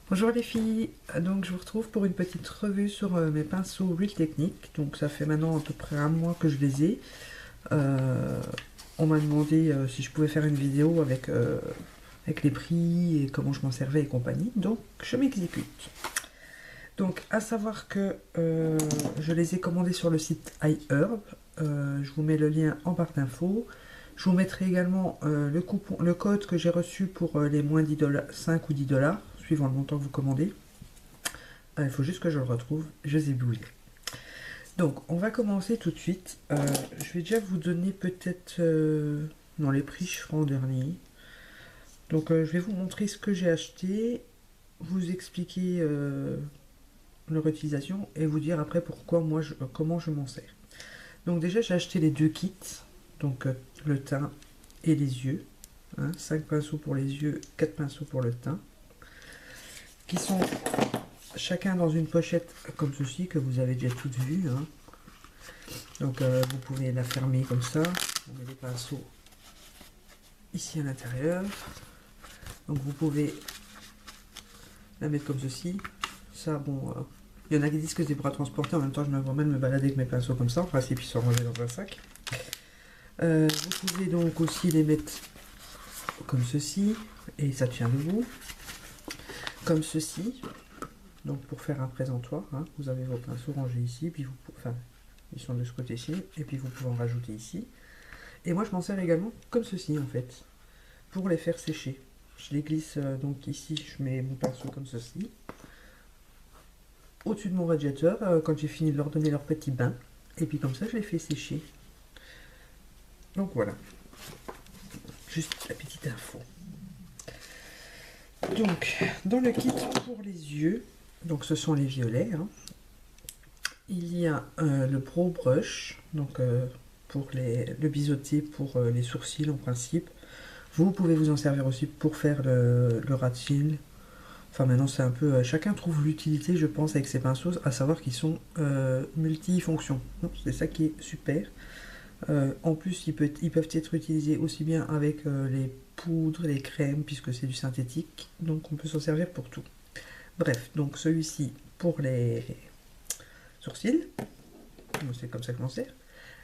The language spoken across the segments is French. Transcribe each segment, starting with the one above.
Bonjour les filles, donc je vous retrouve pour une petite revue sur mes pinceaux Real Technique. Donc ça fait maintenant à peu près un mois que je les ai. Euh, on m'a demandé si je pouvais faire une vidéo avec les prix et comment je m'en servais et compagnie. Donc je m'exécute. Donc à savoir que je les ai commandés sur le site iHerb. Je vous mets le lien en barre d'infos. Je vous mettrai également le code que j'ai reçu pour les moins 10 $, 5 ou 10 $, suivant le montant que vous commandez. Il faut juste que je le retrouve, je zébouille. Donc, on va commencer tout de suite. Je vais déjà vous donner peut-être... non, les prix, je ferai en dernier. Donc, je vais vous montrer ce que j'ai acheté, vous expliquer leur utilisation et vous dire après pourquoi comment je m'en sers. Donc, déjà, j'ai acheté les deux kits. Donc, le teint et les yeux. 5 pinceaux pour les yeux, 4 pinceaux pour le teint. Qui sont chacun dans une pochette comme ceci que vous avez déjà toutes vues. Donc vous pouvez la fermer comme ça. On met les pinceaux ici à l'intérieur. Donc vous pouvez la mettre comme ceci. Ça, bon, il y en a qui disent que c'est pour transporter. En même temps, je me vois mal me balader avec mes pinceaux comme ça. En principe, ils sont rangés dans un sac. Vous pouvez donc aussi les mettre comme ceci. Et ça tient debout. Comme ceci. Donc pour faire un présentoir, vous avez vos pinceaux rangés ici, puis ils sont de ce côté-ci, et puis vous pouvez en rajouter ici. Et moi je m'en sers également comme ceci en fait, pour les faire sécher. Je les glisse donc ici, je mets mon pinceau comme ceci, au-dessus de mon radiateur, quand j'ai fini de leur donner leur petit bain, et puis comme ça je les fais sécher. Donc voilà, juste la petite info. Donc, dans le kit pour les yeux, donc ce sont les violets, il y a le Pro Brush, donc pour le biseauté pour les sourcils en principe. Vous pouvez vous en servir aussi pour faire le ras de cils. Enfin maintenant c'est un peu... chacun trouve l'utilité je pense avec ces pinceaux, à savoir qu'ils sont multifonctions. C'est ça qui est super. En plus ils peuvent être utilisés aussi bien avec les poudres, les crèmes, puisque c'est du synthétique. Donc on peut s'en servir pour tout. Bref, donc celui-ci pour les sourcils. C'est comme ça que l'on sert.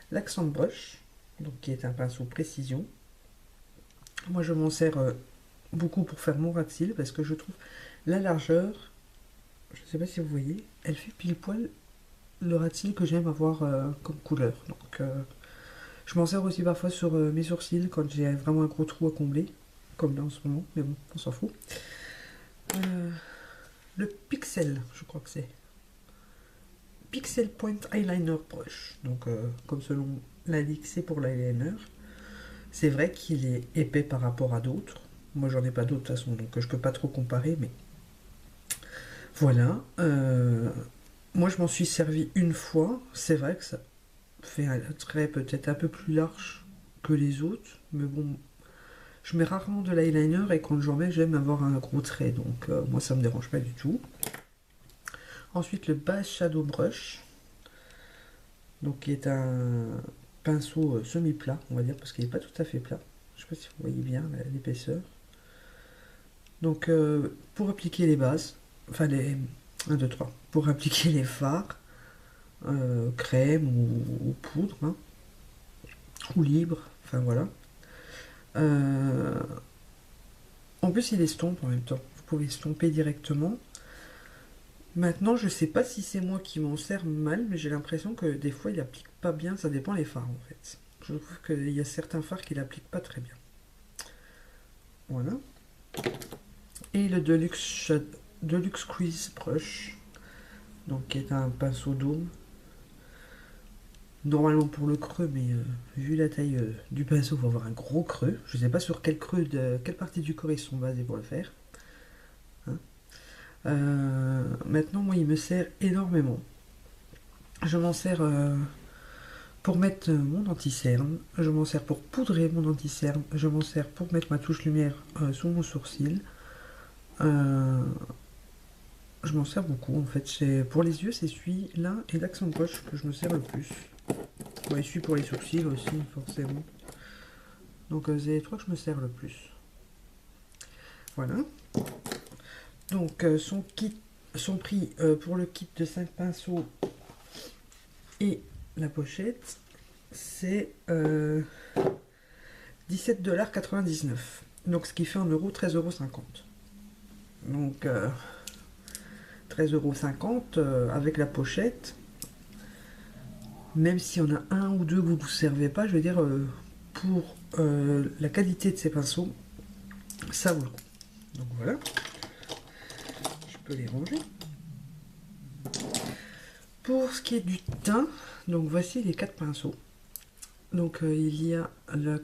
L'accent brush, donc qui est un pinceau précision. Moi je m'en sers beaucoup pour faire mon ras de cils parce que je trouve la largeur, je ne sais pas si vous voyez, elle fait pile poil le ras de cils que j'aime avoir comme couleur. Donc je m'en sers aussi parfois sur mes sourcils quand j'ai vraiment un gros trou à combler, comme là en ce moment, mais bon, on s'en fout. Le Pixel, je crois que c'est. Pixel Point Eyeliner Brush. Donc comme selon l'indique, c'est pour l'eyeliner. C'est vrai qu'il est épais par rapport à d'autres. Moi j'en ai pas d'autres de toute façon, donc je peux pas trop comparer, mais voilà. Moi je m'en suis servi une fois. C'est vrai que ça fait un trait peut-être un peu plus large que les autres, mais bon, je mets rarement de l'eyeliner et quand j'en mets, j'aime avoir un gros trait, donc moi ça me dérange pas du tout. Ensuite le Base Shadow Brush, donc qui est un pinceau semi-plat, on va dire, parce qu'il n'est pas tout à fait plat. Je sais pas si vous voyez bien l'épaisseur. Donc pour appliquer les bases, enfin les 1, 2, 3, pour appliquer les fards, crème ou poudre, ou libre, enfin voilà. En plus il estompe en même temps, vous pouvez estomper directement. Maintenant je sais pas si c'est moi qui m'en sers mal, mais j'ai l'impression que des fois il applique pas bien, ça dépend les fards en fait. Je trouve qu'il y a certains fards qui l'appliquent pas très bien. Voilà. Et le Deluxe Crease Brush, donc qui est un pinceau dôme. Normalement pour le creux, mais vu la taille du pinceau, il va avoir un gros creux. Je ne sais pas sur quelle partie du corps ils sont basés pour le faire. Maintenant, moi, il me sert énormément. Je m'en sers pour mettre mon anti-cerne. Je m'en sers pour poudrer mon anti-cerne. Je m'en sers pour mettre ma touche lumière sous mon sourcil. Je m'en sers beaucoup en fait. Pour les yeux, c'est celui-là et l'accent brush que je me sers le plus. Ouais, celui pour les sourcils aussi, forcément. Donc c'est les trois que je me sers le plus. Voilà. Donc son prix pour le kit de 5 pinceaux et la pochette, c'est 17,99 $. Donc ce qui fait en euros 13,50 €. Donc 13,50 € avec la pochette. Même s'il y en a un ou deux que vous ne vous servez pas, je veux dire, pour la qualité de ces pinceaux, ça vaut le coup. Donc voilà, je peux les ranger. Pour ce qui est du teint, donc voici les 4 pinceaux. Donc il y a le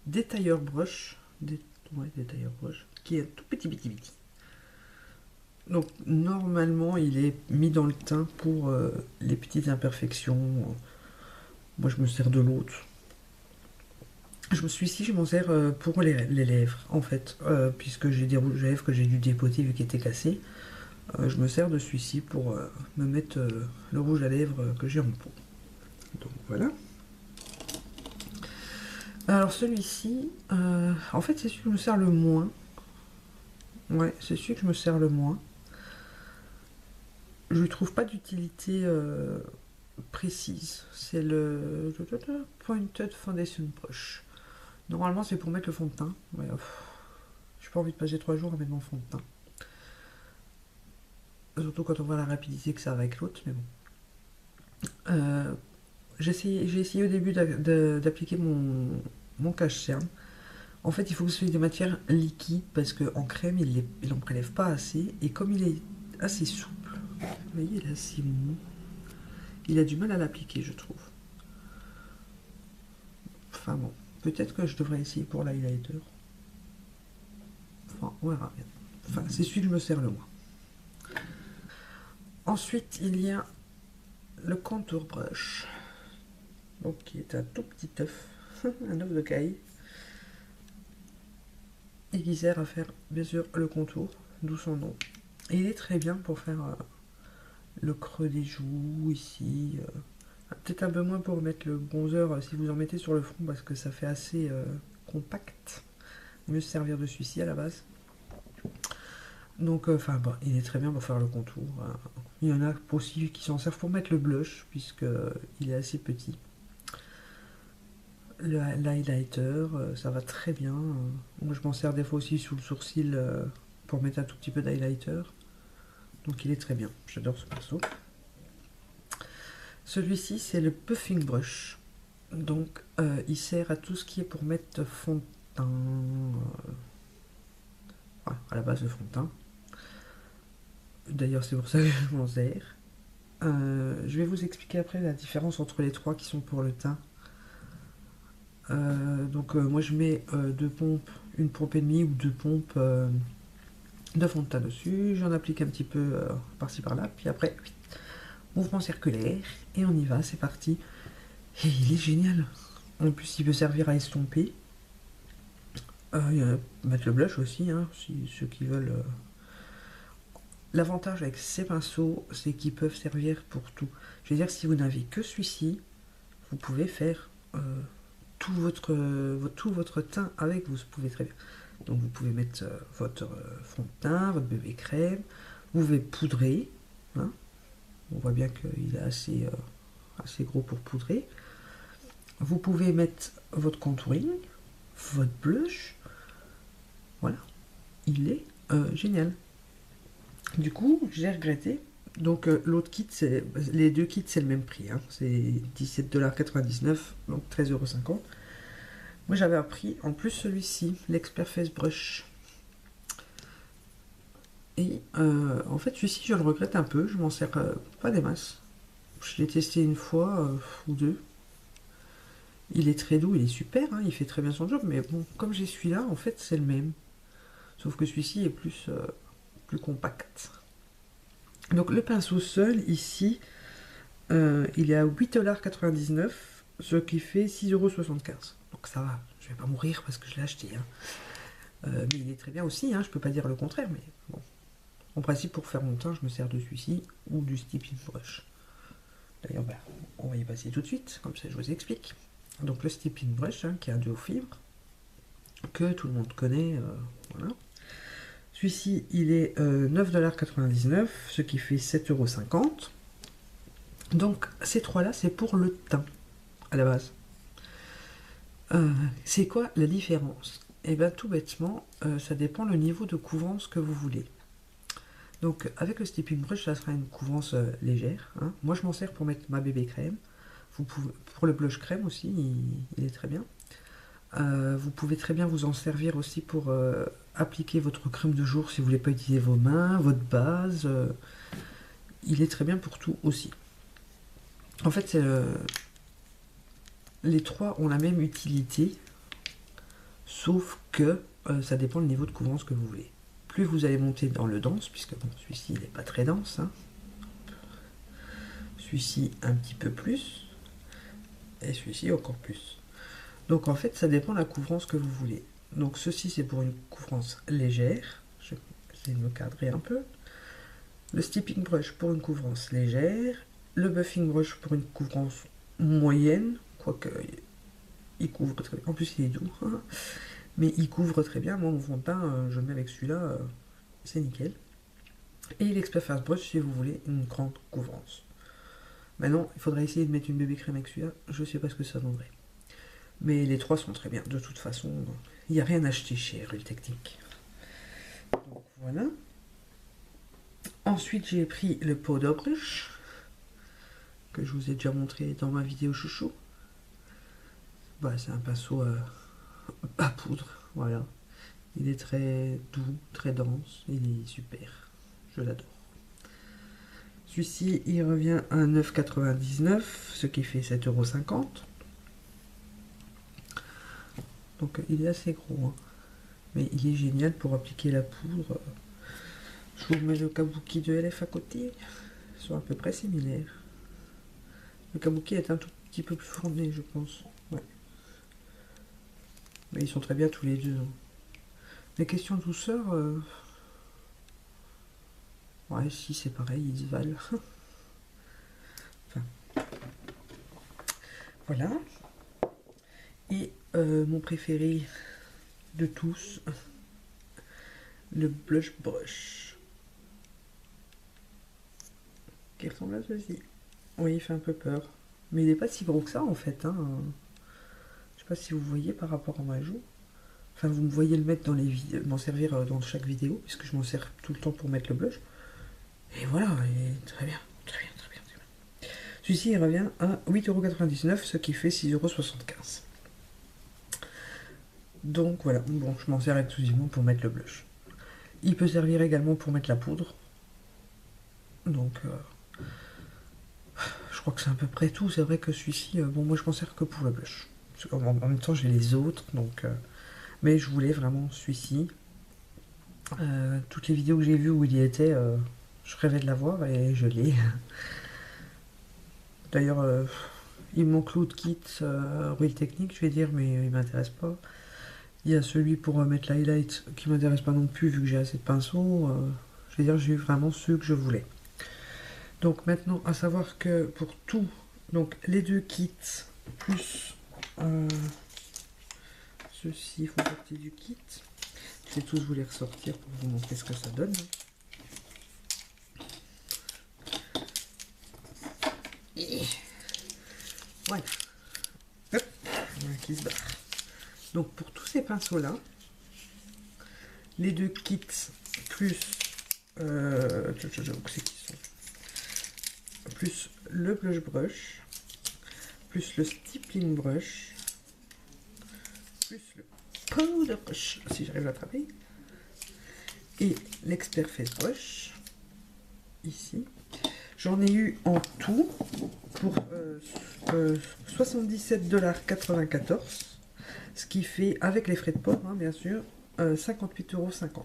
détailleur brush, détailleur brush, qui est tout petit. Donc normalement il est mis dans le teint pour les petites imperfections. Moi je me sers de l'autre. Je m'en sers pour les lèvres en fait, puisque j'ai des rouges à lèvres que j'ai dû dépoter vu qu'ils étaient cassés. Je me sers de celui-ci pour me mettre le rouge à lèvres que j'ai en pot. Donc voilà. Alors celui-ci, en fait c'est celui que je me sers le moins. Ouais, c'est celui que je me sers le moins. Je lui trouve pas d'utilité précise. C'est le Pointed Foundation Brush. Normalement c'est pour mettre le fond de teint. Ouais, j'ai pas envie de passer 3 jours à mettre mon fond de teint. Surtout quand on voit la rapidité que ça va avec l'autre, mais bon. J'ai essayé au début d'appliquer mon cache-cerne. En fait, il faut que ce soit des matières liquides parce qu'en crème, il n'en prélève pas assez. Et comme il est assez souple, vous voyez, il est assez mou, il a du mal à l'appliquer, je trouve. Enfin bon, peut-être que je devrais essayer pour l'highlighter. Enfin, on verra bien. Enfin, c'est celui que je me sers le moins. Ensuite, il y a le contour brush. Donc, qui est un tout petit œuf, un œuf de caille. Et qui sert à faire, bien sûr, le contour, d'où son nom. Et il est très bien pour faire le creux des joues, ici. Peut-être un peu moins pour mettre le bronzer si vous en mettez sur le front, parce que ça fait assez compact. Mieux se servir de celui-ci à la base. Donc, enfin, bon, il est très bien pour faire le contour. Il y en a aussi qui s'en servent pour mettre le blush, puisqu'il est assez petit. L'highlighter, ça va très bien. Moi, je m'en sers des fois aussi sous le sourcil pour mettre un tout petit peu d'highlighter. Donc, il est très bien. J'adore ce pinceau. Celui-ci, c'est le Puffing Brush. Donc, il sert à tout ce qui est pour mettre fond de teint. À la base de fond de teint. D'ailleurs, c'est pour ça que je m'en sers. Je vais vous expliquer après la différence entre les trois qui sont pour le teint. Donc moi je mets 2 pompes, une pompe et demie ou 2 pompes de fond de teint dessus, j'en applique un petit peu par-ci par-là, puis après mouvement circulaire et on y va, c'est parti. Et il est génial. En plus il peut servir à estomper, mettre le blush aussi, hein, si ceux qui veulent. L'avantage avec ces pinceaux, c'est qu'ils peuvent servir pour tout. Je veux dire, si vous n'avez que celui-ci, vous pouvez faire tout votre teint avec, vous pouvez très bien. Donc vous pouvez mettre votre fond de teint, votre bébé crème, vous pouvez poudrer, hein. On voit bien qu'il est assez gros pour poudrer. Vous pouvez mettre votre contouring, votre blush, voilà, il est génial. Du coup, j'ai regretté. Donc l'autre kit, les deux kits, c'est le même prix, hein. C'est 17,99 $, donc 13,50 €. Moi j'avais appris en plus celui-ci, l'Expert Face Brush. Et en fait celui-ci je le regrette un peu, je m'en sers pas des masses. Je l'ai testé une fois ou deux. Il est très doux, il est super, hein, il fait très bien son job, mais bon, comme j'ai celui-là, en fait c'est le même. Sauf que celui-ci est plus compact. Donc le pinceau seul ici, il est à 8,99 $, ce qui fait 6,75 €. Donc ça va, je vais pas mourir parce que je l'ai acheté, hein. Mais il est très bien aussi, hein, je peux pas dire le contraire, mais bon. En principe, pour faire mon teint, je me sers de celui-ci ou du Stippling Brush. D'ailleurs, bah, on va y passer tout de suite, comme ça je vous explique. Donc le Stippling Brush, hein, qui est un duo fibre, que tout le monde connaît, voilà. Celui-ci, il est 9,99 $, ce qui fait 7,50 €. Donc, ces trois-là, c'est pour le teint, à la base. C'est quoi la différence? Et bien, tout bêtement, ça dépend le niveau de couvrance que vous voulez. Donc, avec le Steeping Brush, ça sera une couvrance légère. Hein. Moi, je m'en sers pour mettre ma bébé crème. Vous pouvez, pour le blush crème aussi, il est très bien. Vous pouvez très bien vous en servir aussi pour appliquer votre crème de jour si vous voulez pas utiliser vos mains, votre base. Il est très bien pour tout aussi. En fait, les trois ont la même utilité, sauf que ça dépend du niveau de couvrance que vous voulez. Plus vous allez monter dans le dense, puisque bon, celui-ci il n'est pas très dense, hein. Celui-ci un petit peu plus, et celui-ci encore plus. Donc en fait, ça dépend de la couvrance que vous voulez. Donc ceci, c'est pour une couvrance légère. Je vais essayer de me cadrer un peu. Le Steeping Brush pour une couvrance légère. Le Buffing Brush pour une couvrance moyenne. Quoique, il couvre très bien. En plus, il est doux. Hein. Mais il couvre très bien. Moi, mon fond de teint, je le mets avec celui-là. C'est nickel. Et l'Expert Fast Brush si vous voulez une grande couvrance. Maintenant, il faudrait essayer de mettre une bébé crème avec celui-là. Je sais pas ce que ça donnerait. Mais les trois sont très bien. De toute façon, il n'y a rien à acheter chez Real Technique. Donc voilà. Ensuite, j'ai pris le Powder Brush, que je vous ai déjà montré dans ma vidéo chouchou. Bah, c'est un pinceau à poudre. Voilà. Il est très doux, très dense. Il est super. Je l'adore. Celui-ci, il revient à 9,99 €, ce qui fait 7,50 €. Donc il est assez gros, hein. Mais il est génial pour appliquer la poudre. Je vous mets le kabuki de LF à côté. Ils sont à peu près similaires. Le kabuki est un tout petit peu plus fourni, je pense. Ouais. Mais ils sont très bien tous les deux. Hein. Les questions de douceur... Ouais, si c'est pareil, ils se valent. Enfin. Voilà. Et mon préféré de tous, le Blush Brush. Qui ressemble à ceci. Oui, il fait un peu peur. Mais il n'est pas si gros que ça en fait. Hein. Je sais pas si vous voyez par rapport à ma joue. Enfin, vous me voyez le mettre dans les vidéos, m'en servir dans chaque vidéo, puisque je m'en sers tout le temps pour mettre le blush. Et voilà, il est très bien, très bien, très bien, très bien. Celui-ci, il revient à 8,99 €, ce qui fait 6,75 €. Donc voilà, bon, je m'en sers exclusivement pour mettre le blush. Il peut servir également pour mettre la poudre. Donc, je crois que c'est à peu près tout. C'est vrai que celui-ci, bon, moi je m'en sers que pour le blush. En même temps, j'ai les autres, donc... mais je voulais vraiment celui-ci. Toutes les vidéos que j'ai vues où il y était, je rêvais de l'avoir et je l'ai. D'ailleurs, il me manque l'autre kit Real Technique, je vais dire, mais il m'intéresse pas. Il y a celui pour mettre l'highlight qui m'intéresse pas non plus vu que j'ai assez de pinceaux. Je vais dire, j'ai eu vraiment ceux que je voulais. Donc maintenant, à savoir que pour tout, donc les deux kits plus ceux-ci font partie du kit. Je vais tous vous les ressortir pour vous montrer ce que ça donne. Et voilà. Hop, voilà qui se barre. Donc pour tous ces pinceaux là, les deux kits plus plus le blush brush, plus le stippling brush, plus le powder brush, si j'arrive à l'attraper, et l'expert face brush, ici. J'en ai eu en tout pour 77,94 $, ce qui fait, avec les frais de port, hein, bien sûr, 58,50 €.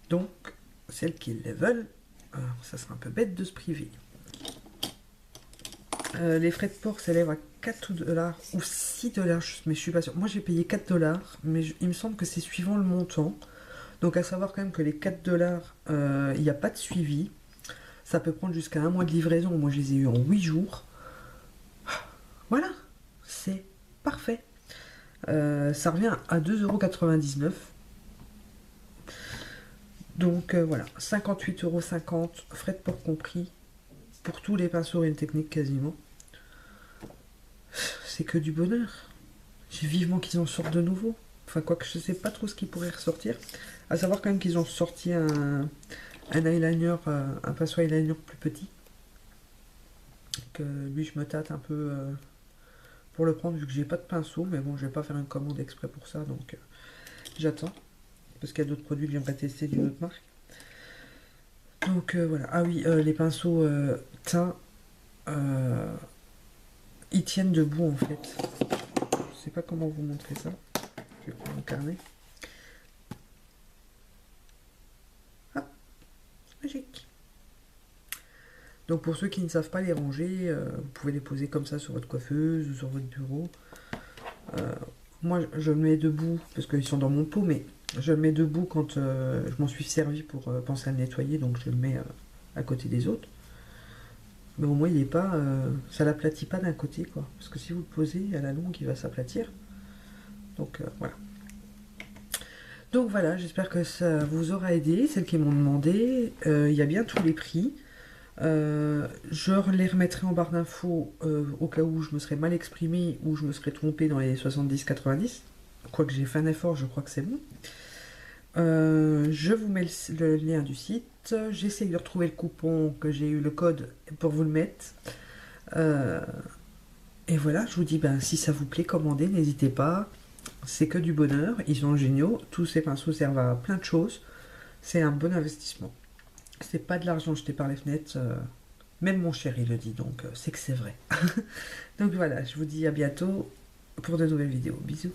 Donc, celles qui les veulent, ça sera un peu bête de se priver. Les frais de port s'élèvent à 4 $ ou 6 $, mais je suis pas sûre. Moi j'ai payé 4 $, mais il me semble que c'est suivant le montant. Donc à savoir quand même que les 4 $, il n'y a pas de suivi. Ça peut prendre jusqu'à un mois de livraison. Moi je les ai eu en 8 jours. Voilà, c'est parfait. Ça revient à 2,99 € Donc voilà, 58,50 €, frais de port compris, pour tous les pinceaux Real Technique quasiment. C'est que du bonheur. J'ai vivement qu'ils en sortent de nouveau. Enfin, quoique je sais pas trop ce qui pourrait ressortir. À savoir quand même qu'ils ont sorti un eyeliner, un pinceau eyeliner plus petit. Que lui, je me tâte un peu pour le prendre, vu que j'ai pas de pinceau. Mais bon, je vais pas faire une commande exprès pour ça, donc j'attends. Parce qu'il y a d'autres produits que j'aimerais tester d'une autre marque. Donc voilà. Ah oui, les pinceaux teint, ils tiennent debout en fait. Je sais pas comment vous montrer ça. Je vais prendre mon carnet. Ah, magique. Donc pour ceux qui ne savent pas les ranger, vous pouvez les poser comme ça sur votre coiffeuse ou sur votre bureau. Moi je le mets debout parce qu'ils sont dans mon pot, mais je le mets debout quand je m'en suis servi pour penser à le nettoyer, donc je le mets à côté des autres. Mais au moins il est pas, ça l'aplatit pas d'un côté quoi, parce que si vous le posez à la longue il va s'aplatir. Donc voilà. Donc voilà, j'espère que ça vous aura aidé, celles qui m'ont demandé. Il y a bien tous les prix. Je les remettrai en barre d'infos au cas où je me serais mal exprimée ou je me serais trompée dans les 70-90. Quoique j'ai fait un effort, je crois que c'est bon. Je vous mets le lien du site. J'essaye de retrouver le coupon que j'ai eu, le code pour vous le mettre. Et voilà, je vous dis, ben, si ça vous plaît, commandez, n'hésitez pas. C'est que du bonheur, ils sont géniaux. Tous ces pinceaux servent à plein de choses. C'est un bon investissement. C'est pas de l'argent jeté par les fenêtres. Même mon chéri le dit, donc c'est que c'est vrai. Donc voilà, je vous dis à bientôt pour de nouvelles vidéos. Bisous.